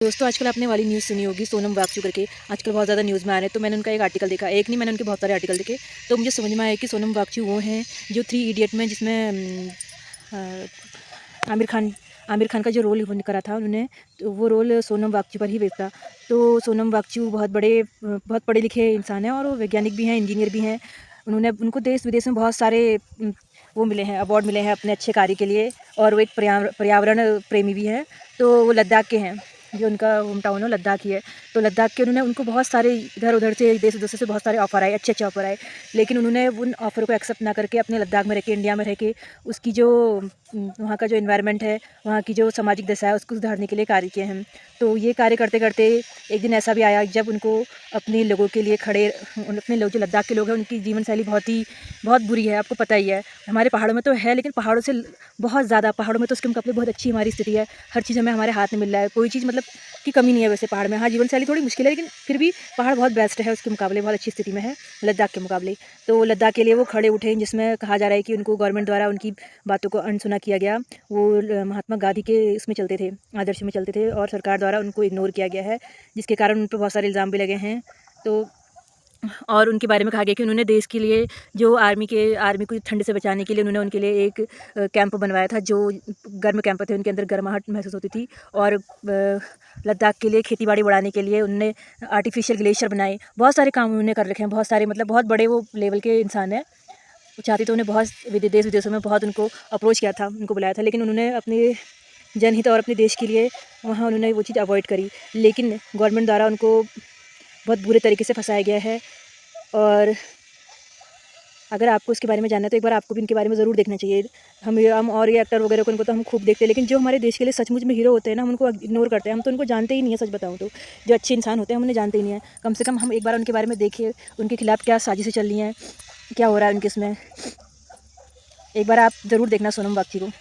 दोस्तों आजकल आपने वाली न्यूज़ सुनी होगी सोनम वाकचू करके। आजकल बहुत ज़्यादा न्यूज़ में आ रहे हैं, तो मैंने उनका एक आर्टिकल देखा, एक नहीं मैंने उनके बहुत सारे आर्टिकल देखे। तो मुझे समझ में आया कि सोनम वाकचू वो हैं जो 3 इडियट में जिसमें आमिर खान का जो रोल करा था उन्होंने, तो वो रोल सोनम वाकचू पर ही बेस्ड था। तो सोनम वाकचू बहुत पढ़े लिखे इंसान हैं और वो वैज्ञानिक भी हैं, इंजीनियर भी हैं। उनको देश विदेश में बहुत सारे वो मिले हैं, अवार्ड मिले हैं अपने अच्छे कार्य के लिए। और वो एक पर्यावरण प्रेमी भी हैं। तो वो लद्दाख के हैं, जो उनका होम टाउन है लद्दाख ही है। तो लद्दाख के उनको बहुत सारे इधर उधर से देश विदेश से बहुत सारे ऑफ़र आए, अच्छे अच्छे ऑफ़र आए। लेकिन उन्होंने उन ऑफ़र को एक्सेप्ट ना करके अपने लद्दाख में रह के, इंडिया में रह के उसकी जो वहाँ का जो एनवायरनमेंट है, वहाँ की जो सामाजिक दशा है, उसको सुधारने के लिए कार्य किए हैं। तो ये कार्य करते करते एक दिन ऐसा भी आया जब उनको अपने लोगों के लिए अपने लोग जो लद्दाख के लोग हैं उनकी जीवन शैली बहुत बुरी है। आपको पता ही है, हमारे पहाड़ों में तो है, लेकिन पहाड़ों से बहुत ज़्यादा, पहाड़ों में तो उसके मुकाबले बहुत अच्छी हमारी स्थिति है। हर चीज़ हमें हमारे हाथ में मिल रहा है, कोई चीज़ मतलब की कमी नहीं है वैसे पहाड़ में। हाँ, जीवन शैली थोड़ी मुश्किल है, लेकिन फिर भी पहाड़ बहुत बेस्ट है, उसके मुकाबले बहुत अच्छी स्थिति में है लद्दाख के मुकाबले। तो लद्दाख के लिए वो खड़े उठे, जिसमें कहा जा रहा है कि उनको गवर्नमेंट द्वारा उनकी बातों को अनसुना किया गया। वो महात्मा गांधी के इसमें चलते थे, आदर्श में चलते थे, और सरकार द्वारा उनको इग्नोर किया गया है, जिसके कारण उन पर बहुत सारे इल्ज़ाम भी लगे हैं। तो और उनके बारे में कहा गया कि उन्होंने देश के लिए जो आर्मी को ठंड से बचाने के लिए उन्होंने उनके लिए एक कैंप बनवाया था, जो गर्म कैंप थे, उनके अंदर गर्माहट महसूस होती थी। और लद्दाख के लिए खेती-बाड़ी बढ़ाने के लिए उन्होंने आर्टिफिशियल ग्लेशियर बनाए। बहुत सारे काम उन्होंने कर रखे हैं, बहुत सारे मतलब बहुत बड़े वो लेवल के इंसान हैं। वो चाहते तो उन्हें बहुत देश विदेशों में बहुत उनको अप्रोच किया था, उनको बुलाया था, लेकिन उन्होंने अपने जनहित और अपने देश के लिए वहाँ उन्होंने वो चीज़ अवॉइड करी। लेकिन गवर्नमेंट द्वारा उनको बहुत बुरे तरीके से फंसाया गया है। और अगर आपको इसके बारे में जानना है तो एक बार आपको भी इनके बारे में ज़रूर देखना चाहिए। हम और ये एक्टर वगैरह को उनको तो हम खूब देखते हैं, लेकिन जो हमारे देश के लिए सचमुच में हीरो होते हैं ना, हम उनको इग्नोर करते हैं। हम तो उनको जानते ही नहीं है, सच बताऊँ तो। जो अच्छे इंसान होते हैं हम उन्हें जानते ही नहीं है। कम से कम हम एक बार उनके बारे में देखें, उनके खिलाफ़ क्या साजिशें चल रही हैं, क्या हो रहा है उनके इसमें। एक बार आप ज़रूर देखना सोनम वाकचू को।